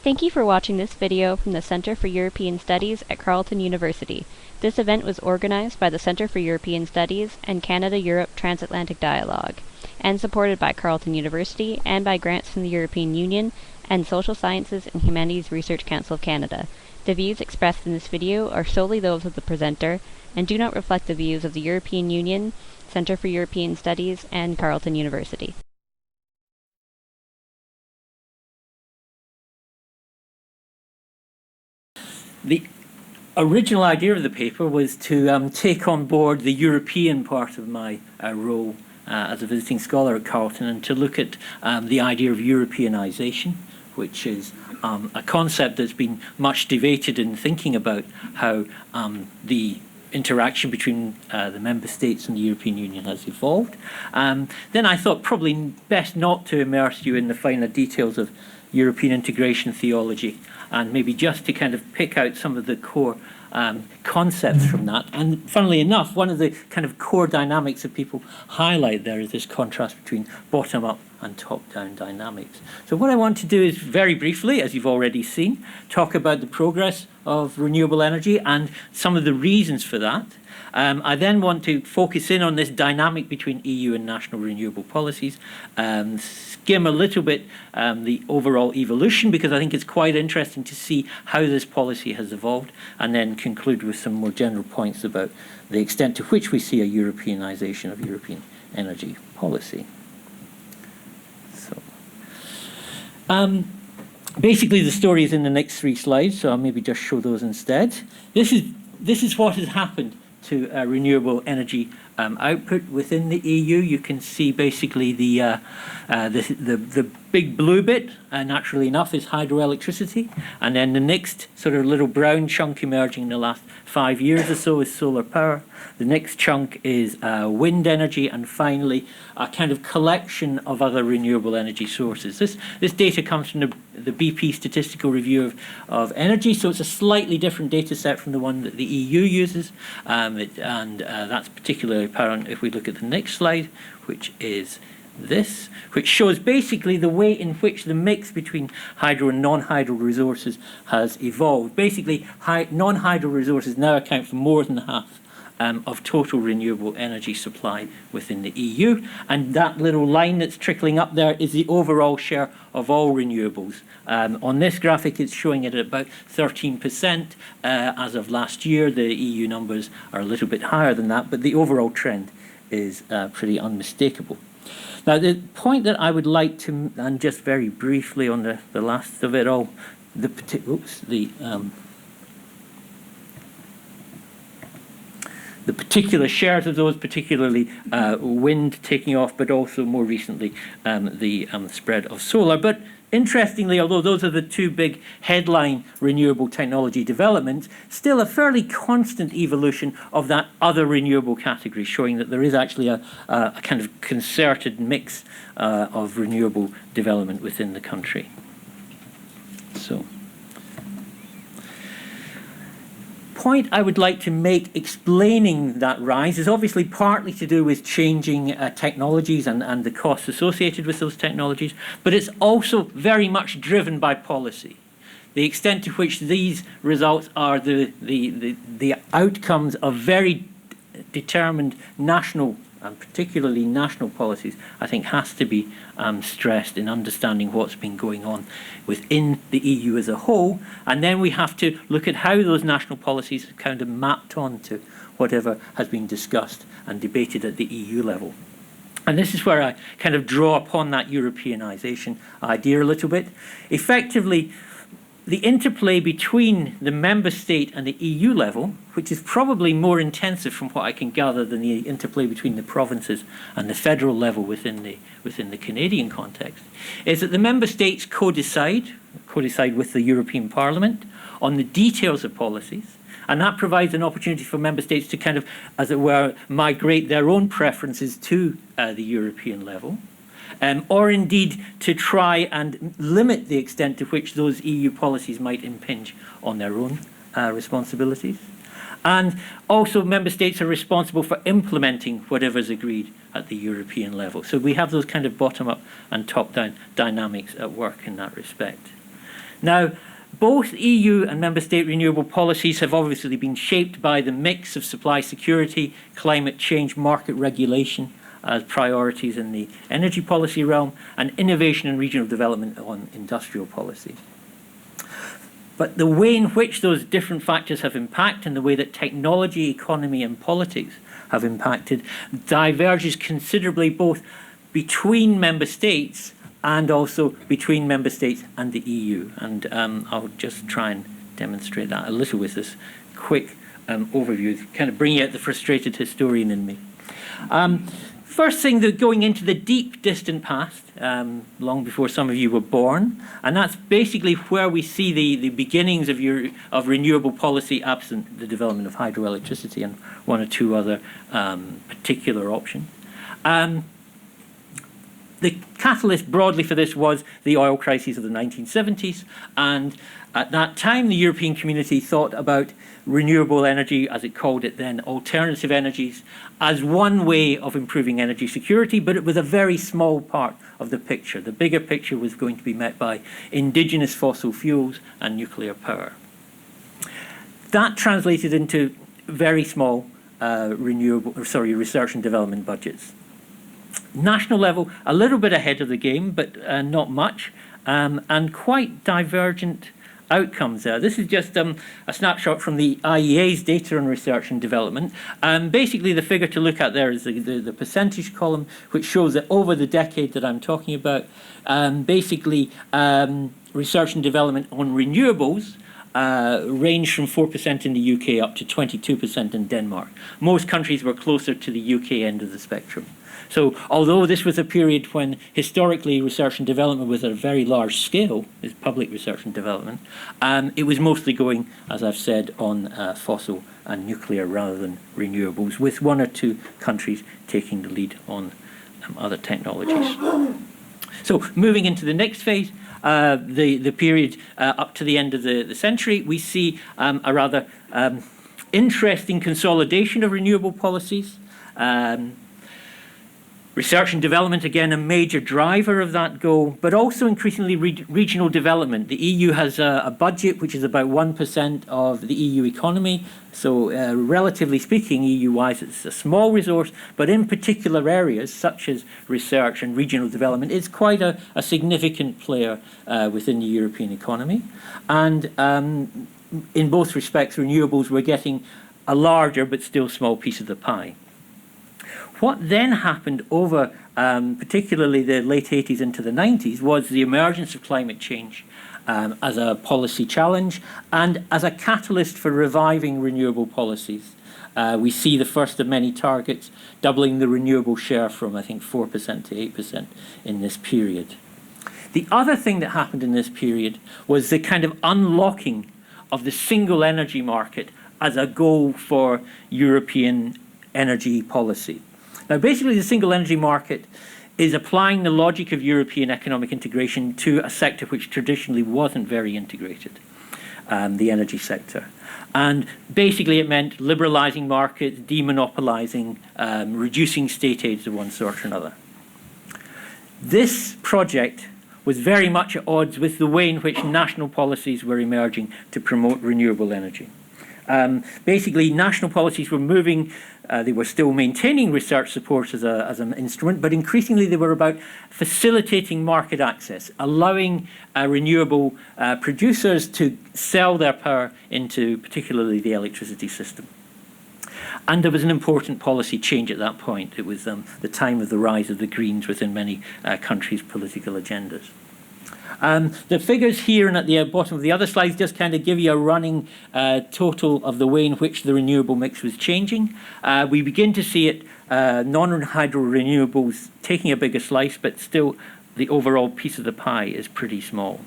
Thank you for watching this video from the Center for European Studies at Carleton University. This event was organized by the Center for European Studies and Canada-Europe Transatlantic Dialogue, and supported by Carleton University and by grants from the European Union and Social Sciences and Humanities Research Council of Canada. The views expressed in this video are solely those of the presenter and do not reflect the views of the European Union, Center for European Studies, and Carleton University. The original idea of the paper was to take on board the European part of my role as a visiting scholar at Carleton and to look at the idea of Europeanisation, which is a concept that's been much debated in thinking about how the interaction between the member states and the European Union has evolved. Then I thought probably best not to immerse you in the finer details of European integration theology, and maybe just to kind of pick out some of the core concepts from that. And funnily enough, one of the kind of core dynamics that people highlight there is this contrast between bottom-up and top-down dynamics. So what I want to do is very briefly, as you've already seen, talk about the progress of renewable energy and some of the reasons for that. I then want to focus in on this dynamic between EU and national renewable policies, skim a little bit the overall evolution, because I think it's quite interesting to see how this policy has evolved, and then conclude with some more general points about the extent to which we see a Europeanisation of European energy policy. So, basically the story is in the next 3 slides, so I'll maybe just show those instead. This is what has happened to renewable energy output within the EU. You can see basically the big blue bit, naturally enough, is hydroelectricity, and then the next sort of little brown chunk emerging in the last 5 years or so is solar power. The next chunk is wind energy, and finally a kind of collection of other renewable energy sources. This data comes from the BP Statistical Review of Energy, so it's a slightly different data set from the one that the EU uses, that's particularly apparent if we look at the next slide, which is this, which shows basically the way in which the mix between hydro and non-hydro resources has evolved. Basically, non-hydro resources now account for more than half of total renewable energy supply within the EU, and that little line that's trickling up there is the overall share of all renewables. On this graphic, it's showing it at about 13% as of last year. The EU numbers are a little bit higher than that, but the overall trend is pretty unmistakable. Now, the point that I would like to, and just very briefly on the last of it all, the particular shares of those, particularly wind taking off, but also more recently the spread of solar. But interestingly, although those are the 2 big headline renewable technology developments, still a fairly constant evolution of that other renewable category, showing that there is actually a kind of concerted mix of renewable development within the country. So, point I would like to make explaining that rise is obviously partly to do with changing technologies and the costs associated with those technologies, but it's also very much driven by policy. The extent to which these results are the outcomes of very determined national and particularly national policies, I think has to be stressed in understanding what's been going on within the EU as a whole. And then we have to look at how those national policies are kind of mapped onto whatever has been discussed and debated at the EU level. And this is where I kind of draw upon that Europeanisation idea a little bit. Effectively, the interplay between the member state and the EU level, which is probably more intensive from what I can gather than the interplay between the provinces and the federal level within the Canadian context, is that the member states co-decide with the European Parliament on the details of policies, and that provides an opportunity for member states to kind of, as it were, migrate their own preferences to the European level. Or indeed to try and limit the extent to which those EU policies might impinge on their own responsibilities. And also member states are responsible for implementing whatever's agreed at the European level. So we have those kind of bottom-up and top-down dynamics at work in that respect. Now, both EU and member state renewable policies have obviously been shaped by the mix of supply security, climate change, market regulation as priorities in the energy policy realm, and innovation and regional development on industrial policy. But the way in which those different factors have impacted and the way that technology, economy, and politics have impacted diverges considerably both between member states and also between member states and the EU. And I'll just try and demonstrate that a little with this quick overview, kind of bringing out the frustrated historian in me. First thing, going into the deep, distant past, long before some of you were born, and that's basically where we see the beginnings of renewable policy absent the development of hydroelectricity and one or two other particular options. The catalyst broadly for this was the oil crises of the 1970s, and at that time the European community thought about renewable energy, as it called it then, alternative energies, as one way of improving energy security, but it was a very small part of the picture. The bigger picture was going to be met by indigenous fossil fuels and nuclear power. That translated into very small research and development budgets. National level, a little bit ahead of the game, but not much, and quite divergent outcomes there. This is just a snapshot from the IEA's data on research and development. Basically, the figure to look at there is the percentage column, which shows that over the decade that I'm talking about, basically research and development on renewables ranged from 4% in the UK up to 22% in Denmark. Most countries were closer to the UK end of the spectrum. So although this was a period when historically research and development was at a very large scale, is public research and development, it was mostly going, as I've said, on fossil and nuclear rather than renewables, with one or two countries taking the lead on other technologies. So moving into the next phase, the period up to the end of the century, we see a rather interesting consolidation of renewable policies. Research and development, again, a major driver of that goal, but also increasingly regional development. The EU has a budget which is about 1% of the EU economy. So relatively speaking, EU-wise, it's a small resource, but in particular areas such as research and regional development, it's quite a significant player within the European economy. And in both respects, renewables were getting a larger but still small piece of the pie. What then happened over particularly the late 80s into the 90s was the emergence of climate change as a policy challenge and as a catalyst for reviving renewable policies. We see the first of many targets, doubling the renewable share from, I think, 4% to 8% in this period. The other thing that happened in this period was the kind of unlocking of the single energy market as a goal for European energy policy. Now, basically, the single energy market is applying the logic of European economic integration to a sector which traditionally wasn't very integrated, the energy sector. And basically, it meant liberalising markets, demonopolising, reducing state aids of one sort or another. This project was very much at odds with the way in which national policies were emerging to promote renewable energy. Basically, national policies were moving, they were still maintaining research support as an instrument, but increasingly they were about facilitating market access, allowing renewable producers to sell their power into particularly the electricity system. And there was an important policy change at that point. It was the time of the rise of the Greens within many countries' political agendas. The figures here and at the bottom of the other slides just kind of give you a running total of the way in which the renewable mix was changing. We begin to see it, non-hydro renewables taking a bigger slice, but still the overall piece of the pie is pretty small.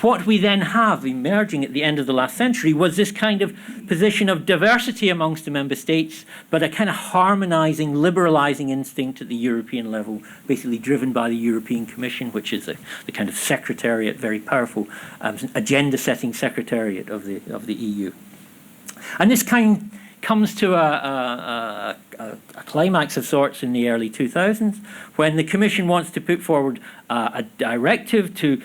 What we then have emerging at the end of the last century was this kind of position of diversity amongst the member states, but a kind of harmonising, liberalising instinct at the European level, basically driven by the European Commission, which is the kind of secretariat, very powerful agenda-setting secretariat of the EU. And this kind comes to a climax of sorts in the early 2000s when the Commission wants to put forward a directive to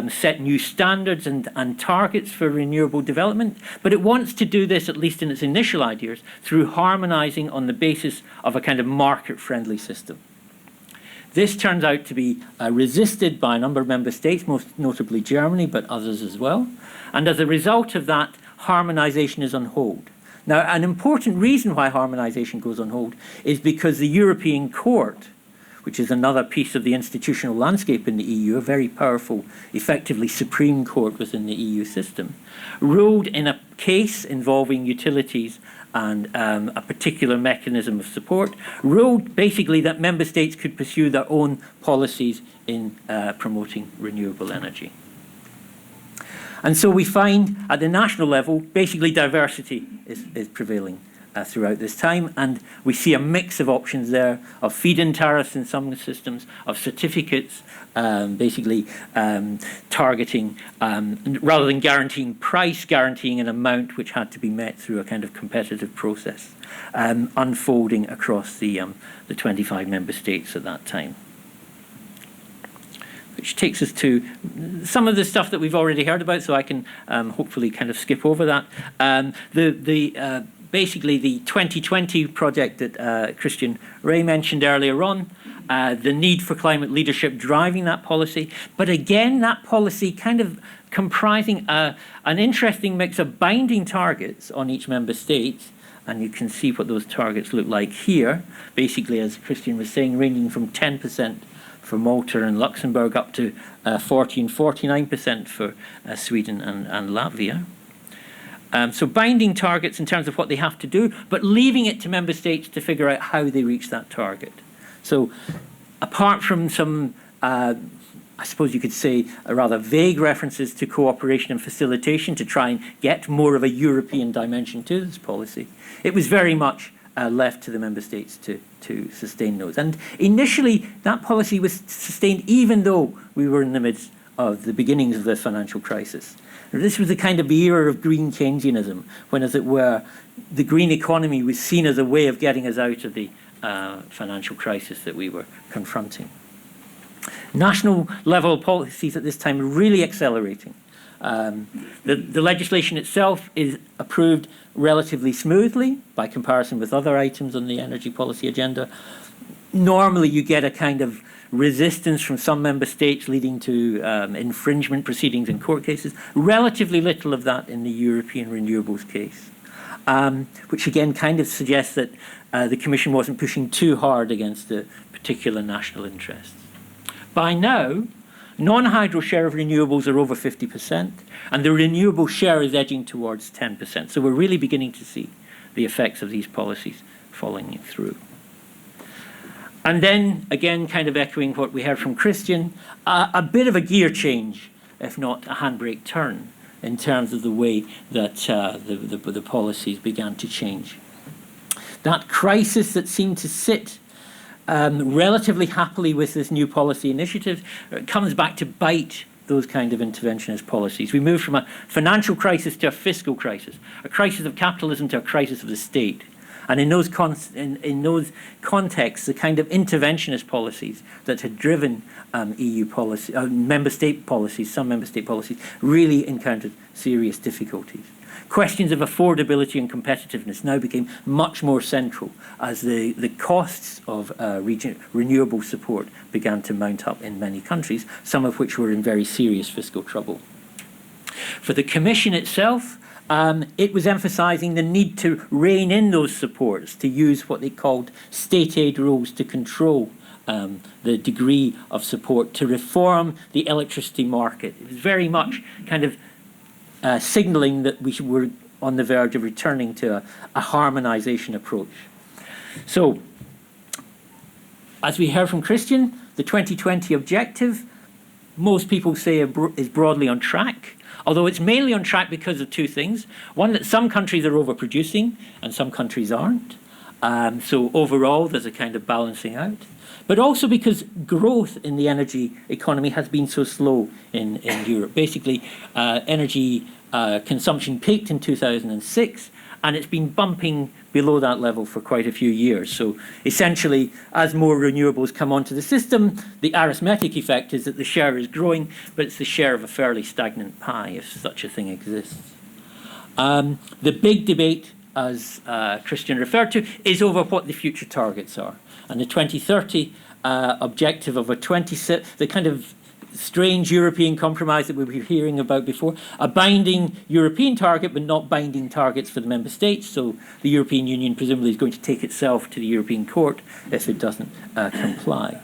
set new standards and targets for renewable development, but it wants to do this, at least in its initial ideas, through harmonising on the basis of a kind of market-friendly system. This turns out to be resisted by a number of member states, most notably Germany, but others as well. And as a result of that, harmonisation is on hold. Now, an important reason why harmonisation goes on hold is because the European Court, which is another piece of the institutional landscape in the EU, a very powerful, effectively supreme court within the EU system, ruled in a case involving utilities and a particular mechanism of support, ruled basically that member states could pursue their own policies in promoting renewable energy. And so we find at the national level, basically diversity is prevailing throughout this time, and we see a mix of options there, of feed-in tariffs in some systems, of certificates, basically targeting, rather than guaranteeing price, guaranteeing an amount which had to be met through a kind of competitive process, unfolding across the 25 member states at that time. Which takes us to some of the stuff that we've already heard about, so I can hopefully kind of skip over that. Basically, the 2020 project that Christian Ray mentioned earlier on, the need for climate leadership driving that policy. But again, that policy kind of comprising an interesting mix of binding targets on each member state. And you can see what those targets look like here. Basically, as Christian was saying, ranging from 10% for Malta and Luxembourg up to 40 and 49% for Sweden and Latvia. So binding targets in terms of what they have to do, but leaving it to member states to figure out how they reach that target. So apart from some, I suppose you could say, rather vague references to cooperation and facilitation to try and get more of a European dimension to this policy, it was very much left to the member states to sustain those. And initially, that policy was sustained even though we were in the midst of the beginnings of the financial crisis. This was the kind of era of green Keynesianism, when, as it were, the green economy was seen as a way of getting us out of the financial crisis that we were confronting. National level policies at this time are really accelerating. The legislation itself is approved relatively smoothly by comparison with other items on the energy policy agenda. Normally you get a kind of resistance from some member states leading to infringement proceedings in court cases. Relatively little of that in the European renewables case, which again kind of suggests that the Commission wasn't pushing too hard against the particular national interests. By now, non-hydro share of renewables are over 50%, and the renewable share is edging towards 10%. So we're really beginning to see the effects of these policies following through. And then, again, kind of echoing what we heard from Christian, a bit of a gear change, if not a handbrake turn, in terms of the way that the policies began to change. That crisis that seemed to sit relatively happily with this new policy initiative comes back to bite those kind of interventionist policies. We move from a financial crisis to a fiscal crisis, a crisis of capitalism to a crisis of the state. And in those contexts, the kind of interventionist policies that had driven EU policy, member state policies, some member state policies, really encountered serious difficulties. Questions of affordability and competitiveness now became much more central as the costs of renewable support began to mount up in many countries, some of which were in very serious fiscal trouble. For the Commission itself, it was emphasising the need to rein in those supports, to use what they called state aid rules to control the degree of support, to reform the electricity market. It was very much kind of signalling that we were on the verge of returning to a harmonisation approach. So, as we heard from Christian, the 2020 objective, most people say is broadly on track, although it's mainly on track because of two things. One, that some countries are overproducing and some countries aren't. So overall, there's a kind of balancing out. But also because growth in the energy economy has been so slow in Europe. Basically, energy consumption peaked in 2006 and it's been bumping below that level for quite a few years. So essentially, as more renewables come onto the system, the arithmetic effect is that the share is growing, but it's the share of a fairly stagnant pie, if such a thing exists. The big debate, as Christian referred to, is over what the future targets are. And the 2030 objective of the kind of strange European compromise that we were hearing about before, a binding European target but not binding targets for the member states. So the European Union presumably is going to take itself to the European Court if it doesn't comply.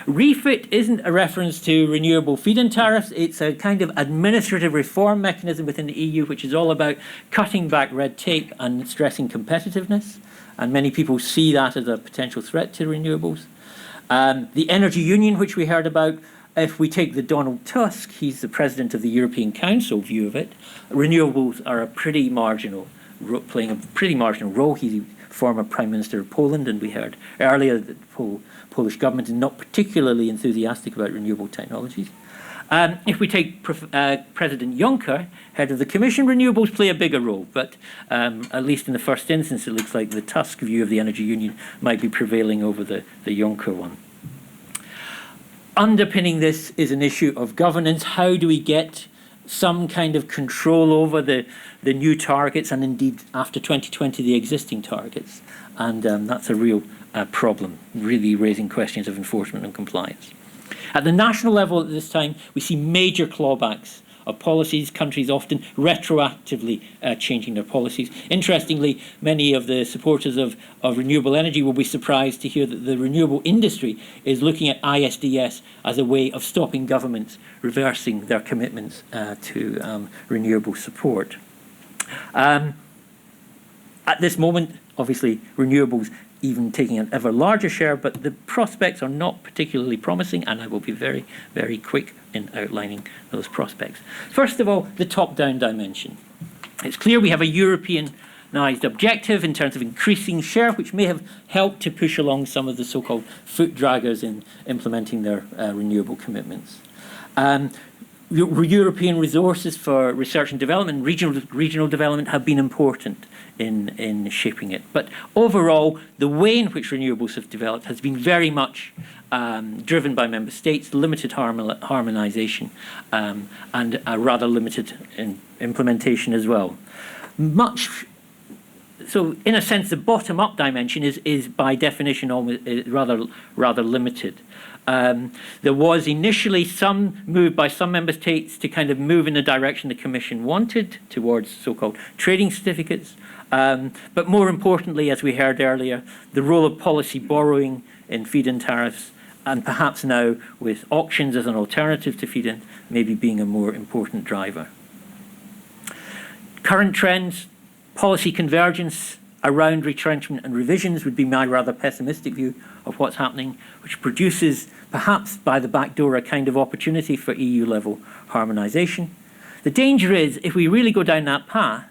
Refit isn't a reference to renewable feed-in tariffs. It's a kind of administrative reform mechanism within the EU, which is all about cutting back red tape and stressing competitiveness. And many people see that as a potential threat to renewables. The energy union, which we heard about, if we take the Donald Tusk, he's the president of the European Council view of it, renewables are playing a pretty marginal role. He's former Prime Minister of Poland, and we heard earlier that the Polish government is not particularly enthusiastic about renewable technologies. If we take President Juncker, head of the Commission, renewables play a bigger role, but at least in the first instance, it looks like the Tusk view of the energy union might be prevailing over the Juncker one. Underpinning this is an issue of governance. How do we get some kind of control over the new targets, and indeed after 2020 the existing targets? And that's a real problem, really raising questions of enforcement and compliance. At the national level at this time, we see major clawbacks of policies, countries often retroactively changing their policies. Interestingly, many of the supporters of renewable energy will be surprised to hear that the renewable industry is looking at ISDS as a way of stopping governments reversing their commitments to renewable support. At this moment, obviously, renewables even taking an ever larger share, but the prospects are not particularly promising, and I will be very, very quick in outlining those prospects. First of all, the top-down dimension. It's clear we have a Europeanised objective in terms of increasing share, which may have helped to push along some of the so-called foot draggers in implementing their renewable commitments. European resources for research and development, regional development have been important in shaping it. But overall, the way in which renewables have developed has been very much driven by member states, limited harmonization, and a rather limited implementation as well. So in a sense, the bottom-up dimension is by definition almost rather limited. There was initially some move by some member states to kind of move in the direction the Commission wanted towards so-called trading certificates. But more importantly, as we heard earlier, the role of policy borrowing in feed-in tariffs, and perhaps now with auctions as an alternative to feed-in, maybe being a more important driver. Current trends, policy convergence around retrenchment and revisions would be my rather pessimistic view of what's happening, which produces, perhaps by the back door, a kind of opportunity for EU-level harmonisation. The danger is, if we really go down that path,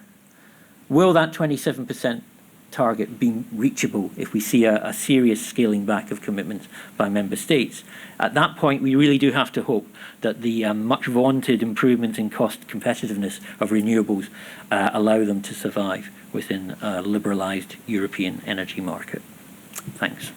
will that 27% target be reachable if we see a serious scaling back of commitments by member states? At that point, we really do have to hope that the much vaunted improvements in cost competitiveness of renewables allow them to survive within a liberalised European energy market. Thanks.